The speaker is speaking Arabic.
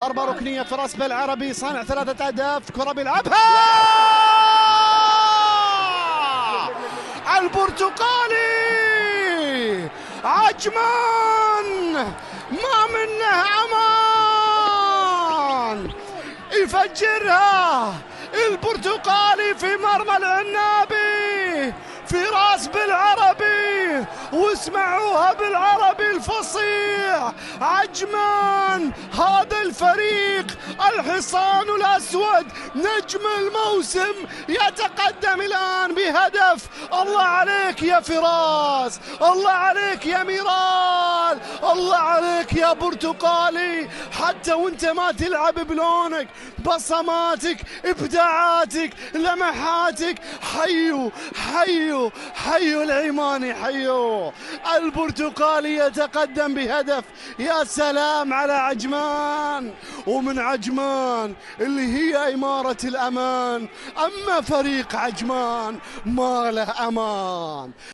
ضربة ركنية فراس بالعربي صانع 3 أهداف. كرة بيلعبها البرتقالي عجمان، ما منه امان، يفجرها البرتقالي في مرمى العنابي فراس بالعربي، واسمعوها بالعربي الفصيح عجمان. هذا الفريق الحصان الأسود نجم الموسم يتقدم الآن بهدف. الله عليك يا فراس، الله عليك يا ميرال، الله عليك يا برتقالي. حتى وانت ما تلعب بلونك، بصماتك، ابداعاتك، لمحاتك، حيوا حيوا حيوا العماني، حيوا البرتقالي يتقدم بهدف. يا سلام على عجمان، ومن عجمان اللي هي إمارة الأمان. أما فريق عجمان ما له أمان.